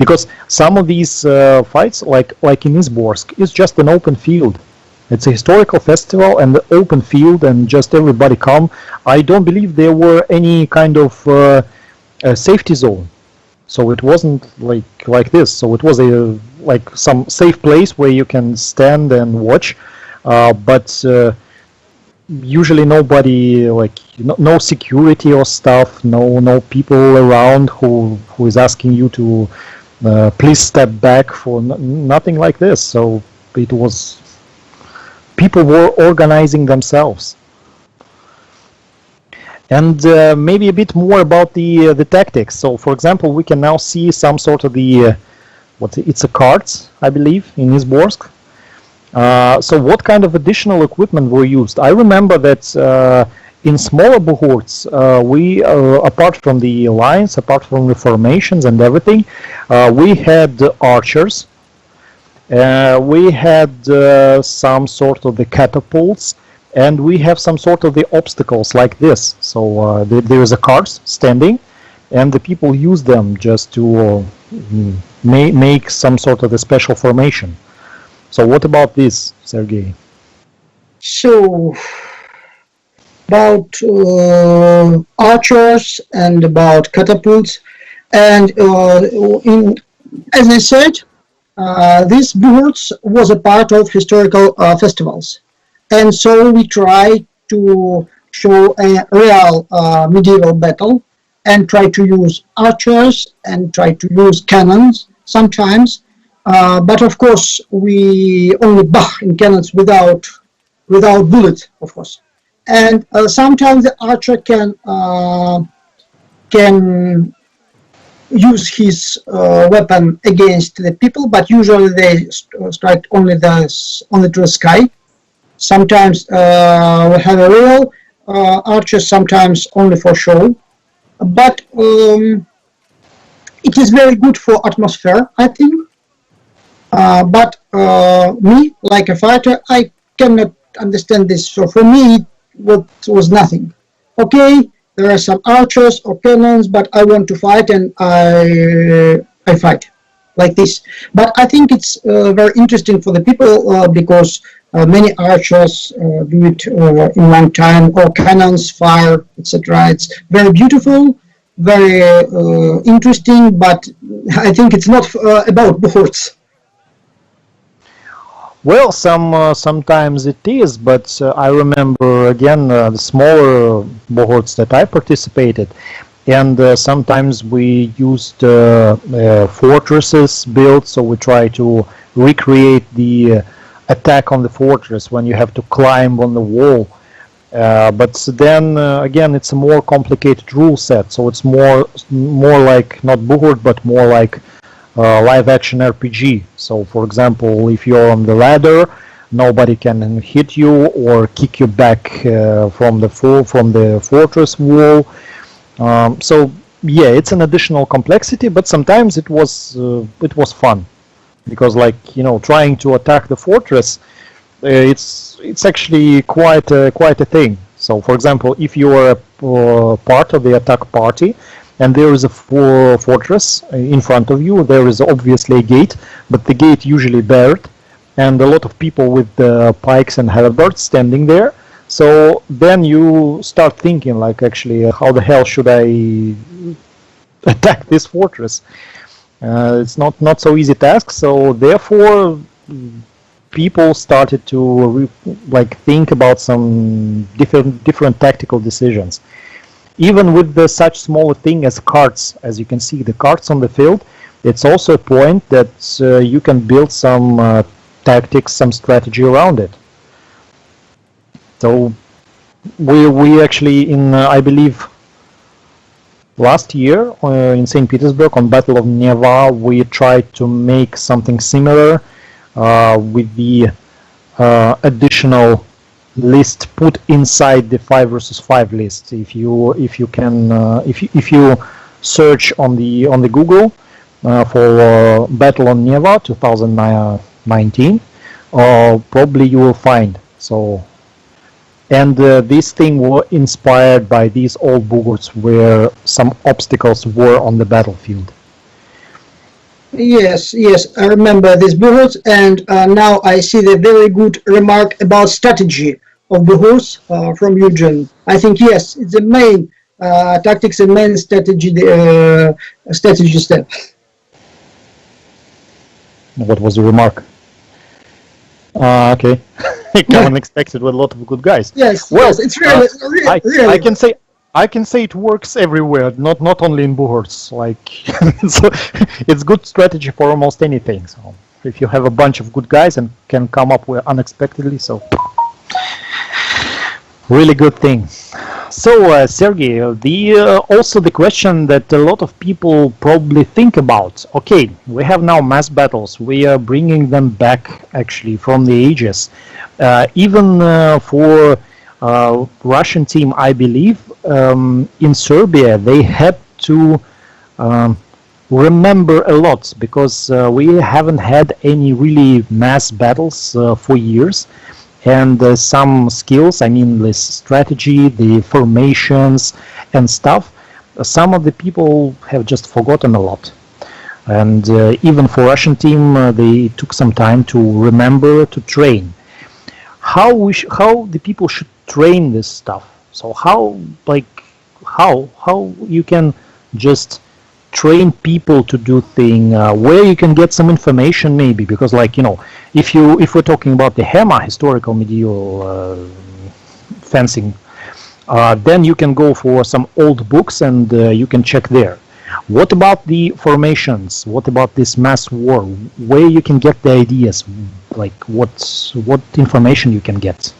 Because some of these fights, like in Izborsk, is just an open field. It's a historical festival and the open field, and just everybody come. I don't believe there were any kind of safety zone, so it wasn't like this. So it was a like some safe place where you can stand and watch, but usually nobody, like no security or stuff, no people around who is asking you to please step back, for nothing like this. So it was, people were organizing themselves. And maybe a bit more about the tactics. So, for example, we can now see some sort of the it's a carts, I believe, in Izborsk. So, what kind of additional equipment were used? I remember that in smaller buhurts, we apart from the lines, apart from the formations and everything, we had archers. We had some sort of the catapults, and we have some sort of the obstacles like this. So there is a cart standing, and the people use them just to make some sort of a special formation. So what about this, Sergei? So about archers and about catapults, and as I said, this buhurts was a part of historical festivals. And so we try to show a real medieval battle and try to use archers and try to use cannons sometimes. But of course, we only bach in cannons without bullets, of course. And sometimes the archer can use his weapon against the people, but usually they strike only to the sky. Sometimes we have a real archers, sometimes only for show. But it is very good for atmosphere, I think. But me, like a fighter, I cannot understand this. So for me, it was nothing. Okay, there are some archers or cannons, but I want to fight, and I fight like this. But I think it's very interesting for the people because many archers do it in one time, or cannons fire, etc. It's very beautiful, very interesting, but I think it's not about buhurts. Well, sometimes it is, but I remember again the smaller buhurts that I participated, and sometimes we used fortresses built, so we try to recreate the attack on the fortress when you have to climb on the wall. But then again, it's a more complicated rule set, so it's more like not buhurt, but more like live action RPG. So for example, if you're on the ladder, nobody can hit you or kick you back from the fortress wall. So yeah, it's an additional complexity, but sometimes it was fun, because trying to attack the fortress, it's actually quite a thing. So for example, if you are a part of the attack party and there is a fortress in front of you, there is obviously a gate, but the gate usually barred, and a lot of people with pikes and halberds standing there. So then you start thinking, like, actually, how the hell should I attack this fortress? It's not so easy task. So therefore, people started to think about some different tactical decisions. Even with such small thing as carts, as you can see, the carts on the field, it's also a point that you can build some tactics, some strategy around it. So we actually, I believe, last year in St. Petersburg on Battle of Neva, we tried to make something similar with the additional list put inside the 5 versus 5 list. If you search on the Google for Battle on Neva 2019, probably you will find. So, and this thing were inspired by these old buhurts where some obstacles were on the battlefield. Yes, yes, I remember this buhurts, and now I see the very good remark about strategy of buhurts from Eugene. I think yes, it's the main tactics, the main strategy step. What was the remark? Okay. Come unexpected with a lot of good guys. Yes, Well, yes, it's really, I really. I can say it works everywhere, not only in Buhurts. Like so it's good strategy for almost anything. So if you have a bunch of good guys and can come up with unexpectedly, so really good thing. So Sergey, the also the question that a lot of people probably think about. Okay, we have now mass battles. We are bringing them back actually from the ages. Even for Russian team, I believe in Serbia they had to um, remember a lot because we haven't had any really mass battles for years, and some skills, I mean this strategy, the formations and stuff, some of the people have just forgotten a lot. And even for Russian team, they took some time to remember to train. How the people should train this stuff? So how you can just train people to do thing, where you can get some information maybe, because like if we're talking about the HEMA, historical medieval fencing, then you can go for some old books and you can check there. What about the formations? What about this mass war? Where you can get the ideas? Like what information you can get?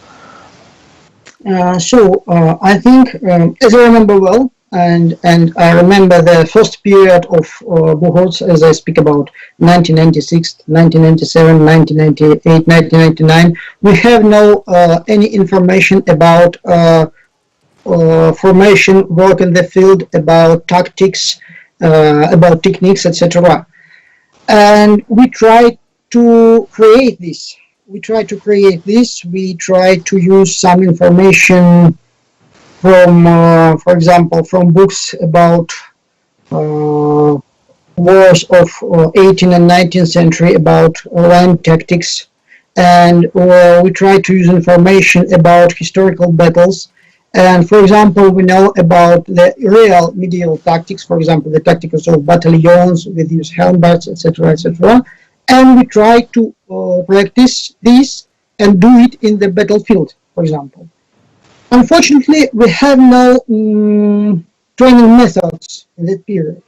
I think, as I remember well, and I remember the first period of Buhurts, as I speak about 1996, 1997, 1998, 1999. We have no any information about formation, work in the field, about tactics, about techniques, etc. And we try to create this. We try to use some information from, for example, from books about wars of 18th and 19th century, about line tactics, and we try to use information about historical battles. And for example, we know about the real medieval tactics, for example, the tactics of battalions with use helmets, etc., etc. And we try to practice this and do it in the battlefield, for example. Unfortunately, we have no training methods in that period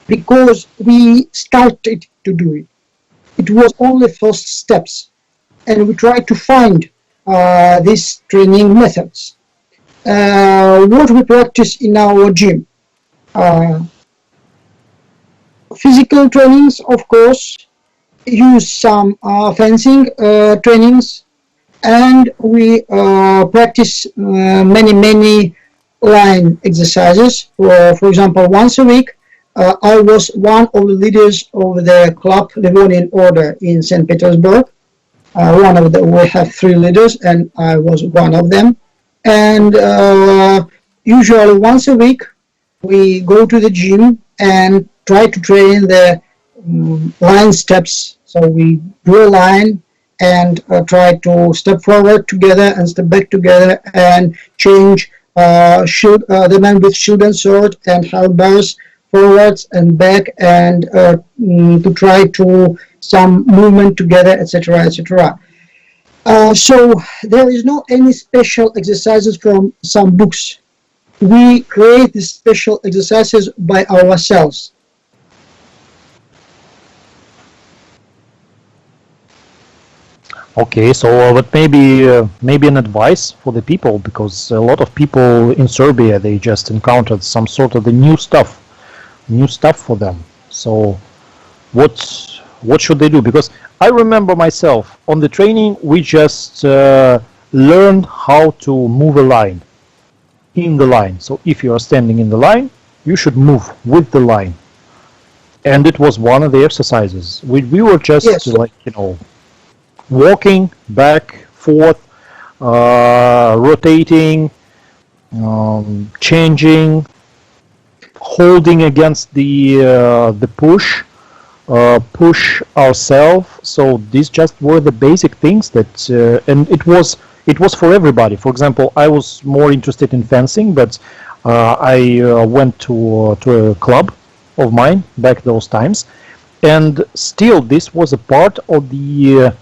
because we started to do it. It was only first steps, and we tried to find these training methods. What we practice in our gym? Physical trainings, of course, use some fencing trainings, and we practice many line exercises. For example, once a week, I was one of the leaders of the club Livonian Order in St. Petersburg. One of them, we have 3 leaders, and I was one of them. And usually once a week, we go to the gym and try to train the line steps. So we do a line and try to step forward together and step back together and change the man with shield and sword and halberds forwards and back, and to try to some movement together, etc., etc. So there is no any special exercises from some books. We create these special exercises by ourselves. Okay, so but maybe an advice for the people, because a lot of people in Serbia, they just encountered some sort of the new stuff for them. So what should they do? Because I remember myself on the training, we just learned how to move a line in the line. So if you are standing in the line, you should move with the line, and it was one of the exercises. We were just Yes. like walking back, forth, rotating, changing, holding against the push, push ourselves. So these just were the basic things that, and it was for everybody. For example, I was more interested in fencing, but I went to a club of mine back those times, and still this was a part of the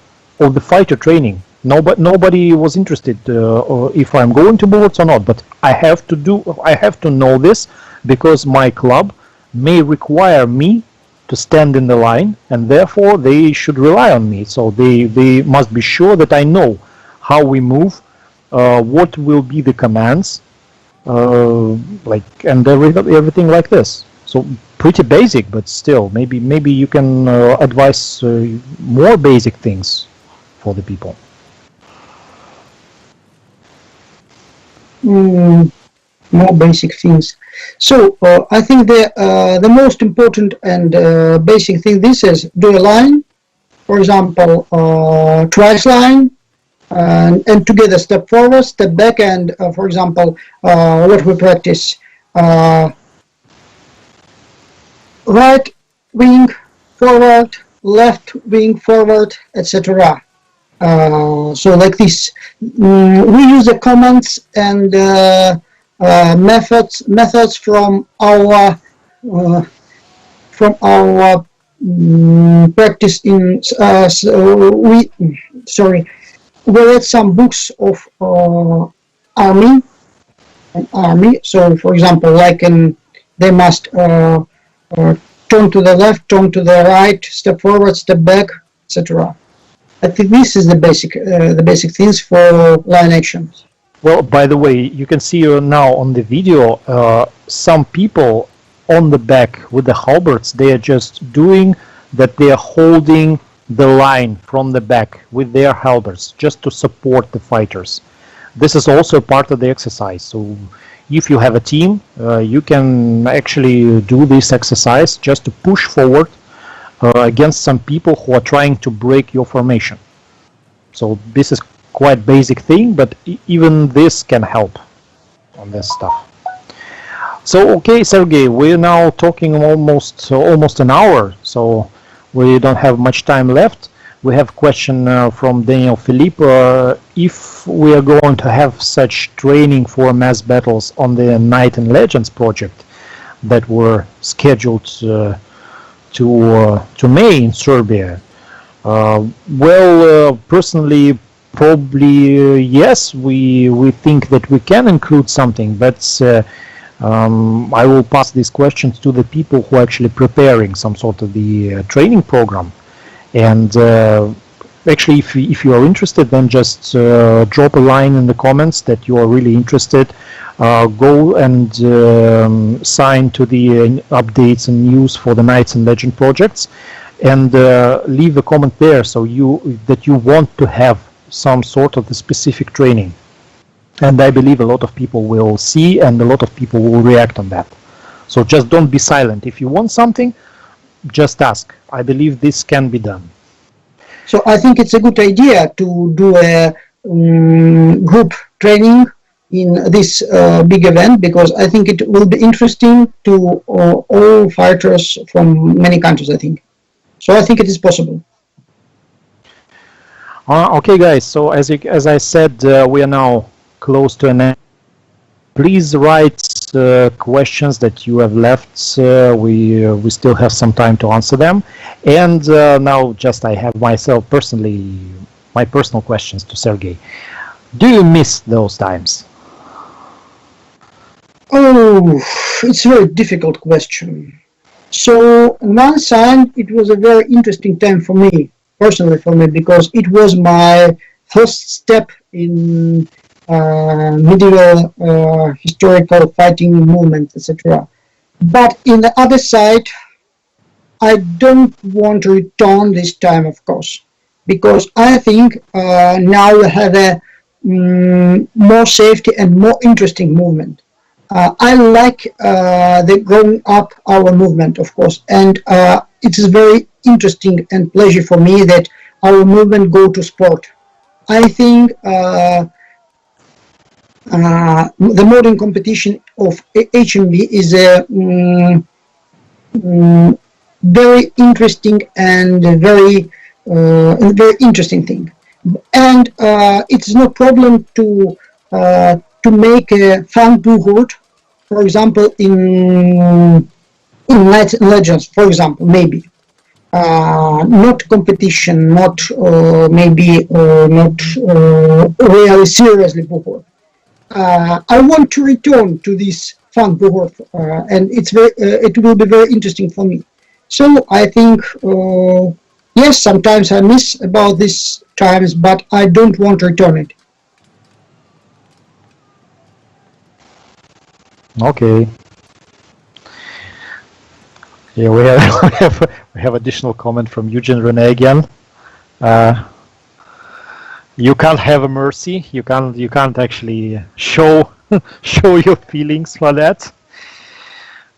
fighter training. Nobody was interested if I'm going to bullets or not, but I have to know this because my club may require me to stand in the line, and therefore they should rely on me. So they must be sure that I know how we move, what will be the commands, and everything like this. So pretty basic, but still, maybe you can advise more basic things for the people. More basic things. So I think the most important and basic thing this is do a line, for example, twice line, and together step forward, step back, and for example, what we practice, right wing forward, left wing forward, etc. So like this, we use the commands and methods from our practice in. We read some books of army. So, for example, like they must turn to the left, turn to the right, step forward, step back, etc. I think this is the basic things for line actions. Well, by the way, you can see now on the video some people on the back with the halberds. They are just doing that. They are holding the line from the back with their halberds just to support the fighters. This is also part of the exercise. So if you have a team, you can actually do this exercise just to push forward against some people who are trying to break your formation. So this is quite basic thing, but even this can help on this stuff. So okay, Sergei, we're now talking almost an hour, so we don't have much time left. We have a question from Daniel Philippe. If we are going to have such training for mass battles on the Knight and Legends project that were scheduled to May in Serbia, personally, probably yes, we think that we can include something, but I will pass these questions to the people who are actually preparing some sort of the training program. And actually, if you are interested, then just drop a line in the comments that you are really interested. Go and sign to the updates and news for the Knights and Legend projects, and leave a comment there so that you want to have some sort of the specific training. And I believe a lot of people will see and a lot of people will react on that. So just don't be silent. If you want something, just ask. I believe this can be done. So I think it's a good idea to do a group training in this big event, because I think it will be interesting to all fighters from many countries, I think. So I think it is possible. Okay, guys. So as I said, we are now close to an end. Please write questions that you have left. We still have some time to answer them. And now just I have my personal questions to Sergei. Do you miss those times? Oh, it's a very difficult question. So on one side, it was a very interesting time for me, personally for me, because it was my first step in medieval historical fighting movement, etc. But in the other side, I don't want to return this time, of course, because I think now we have a more safety and more interesting movement. I like the growing up our movement, of course, and it is very interesting and pleasure for me that our movement go to sport. I think the modern competition of HMB is a very interesting and very interesting thing. And it's no problem to make a fun buhurt, for example, in Knights and Legends, for example, maybe. Not competition, not maybe not really seriously buhurt. I want to return to this fun buhurt, and it will be very interesting for me. So I think yes, sometimes I miss about these times, but I don't want to return it. Okay. Yeah, we have additional comment from Eugene Rene again. You can't have a mercy. You can't actually show show your feelings for that.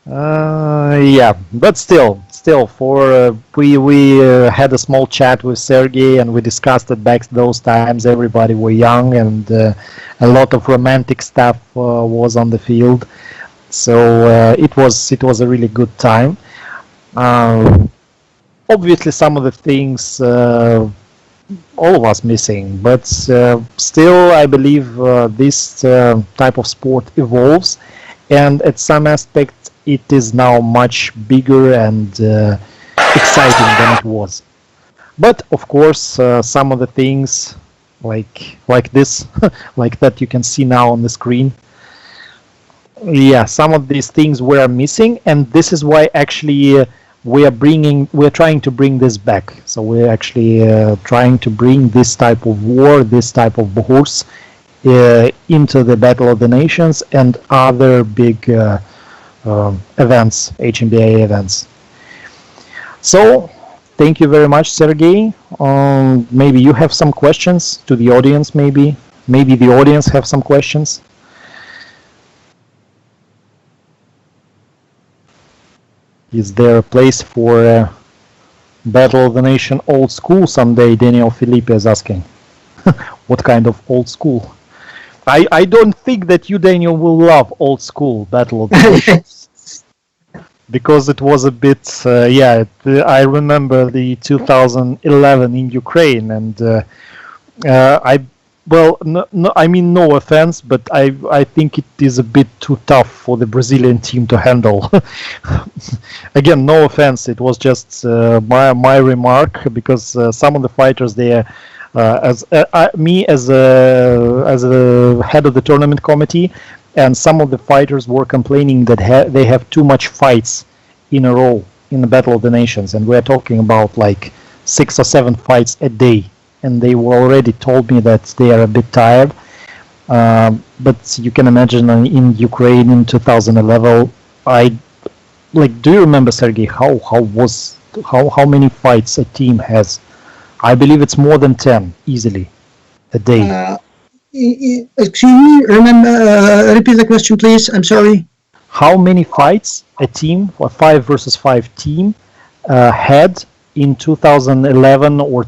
Yeah, but still, for we had a small chat with Sergei, and we discussed it back those times. Everybody were young, and a lot of romantic stuff was on the field. So it was a really good time. Obviously, some of the things all of us missing, but still, I believe this type of sport evolves, and at some aspect, it is now much bigger and exciting than it was. But of course, some of the things like this, like that you can see now on the screen. Yeah, some of these things were missing, and this is why actually we're trying to bring this back. So we're actually trying to bring this type of war, this type of buhurts into the Battle of the Nations and other big events, HMBIA events. So thank you very much, Sergei. Maybe you have some questions to the audience. Maybe the audience have some questions. Is there a place for Battle of the Nation old school someday? Daniel Felipe is asking. What kind of old school? I don't think that you, Daniel, will love old school Battle of the Nations. Because it was a bit, I remember the 2011 in Ukraine, and no offense, but I think it is a bit too tough for the Brazilian team to handle. Again, no offense, it was just my remark, because some of the fighters there, me as a head of the tournament committee, and some of the fighters were complaining that they have too much fights in a row in the Battle of the Nations, and we're talking about like 6 or 7 fights a day, and they were already told me that they are a bit tired. But you can imagine in Ukraine in 2011, do you remember, Sergei, how many fights a team has? I believe it's more than 10 easily a day. Excuse me, repeat the question, please. I'm sorry. How many fights a team, a 5 versus 5 team, had in 2011 or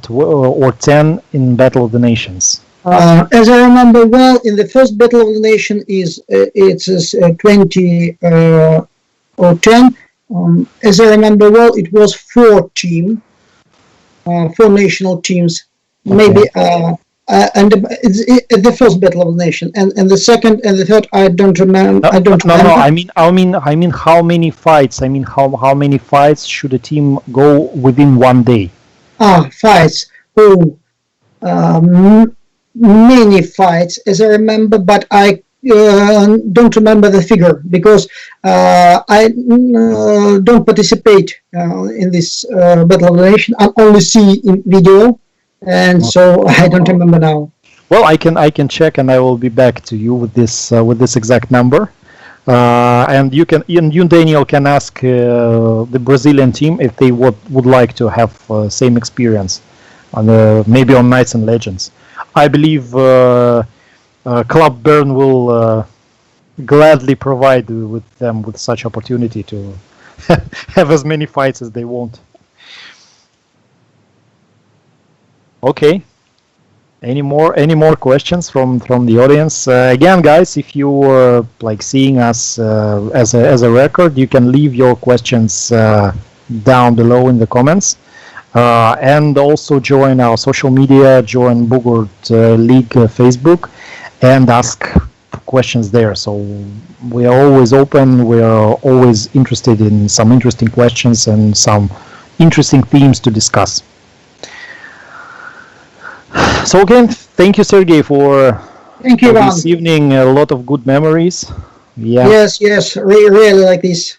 10 in Battle of the Nations? As I remember well, in the first Battle of the Nation it's 20 or 10. As I remember well, it was 4 national teams, okay. Maybe. And the first Battle of the Nation, and the second and the third, I don't remember. No. I mean, how many fights? I mean, how many fights should a team go within one day? Fights. Many fights, as I remember, but I don't remember the figure because I don't participate in this Battle of the Nation. I only see in video. And so I don't remember now. Well, I can check, and I will be back to you with this exact number. And you Daniel can ask the Brazilian team if they would like to have same experience maybe on Knights and Legends. I believe Club Bern will gladly provide with them with such opportunity to have as many fights as they want. Okay. Any more questions from the audience? Again, guys, if you like seeing us as a record, you can leave your questions down below in the comments. And also join our social media, join Buhurt League Facebook, and ask questions there. So we are always open, we are always interested in some interesting questions and some interesting themes to discuss. So again, thank you, Sergei, for this evening. A lot of good memories. Yeah. Yes, really like this.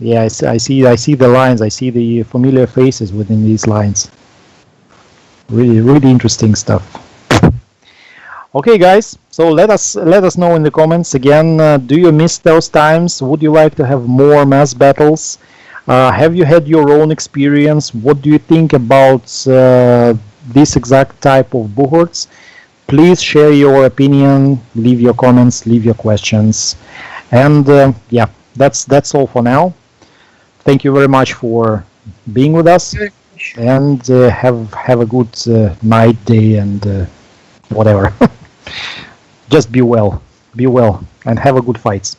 Yeah, I see the lines. I see the familiar faces within these lines. Really interesting stuff. Okay, guys. So let us know in the comments again. Do you miss those times? Would you like to have more mass battles? Have you had your own experience? What do you think about this exact type of buhurts? Please share your opinion. Leave your comments. Leave your questions. And yeah, that's all for now. Thank you very much for being with us, and have a good night, day, and whatever. Just be well, and have a good fights.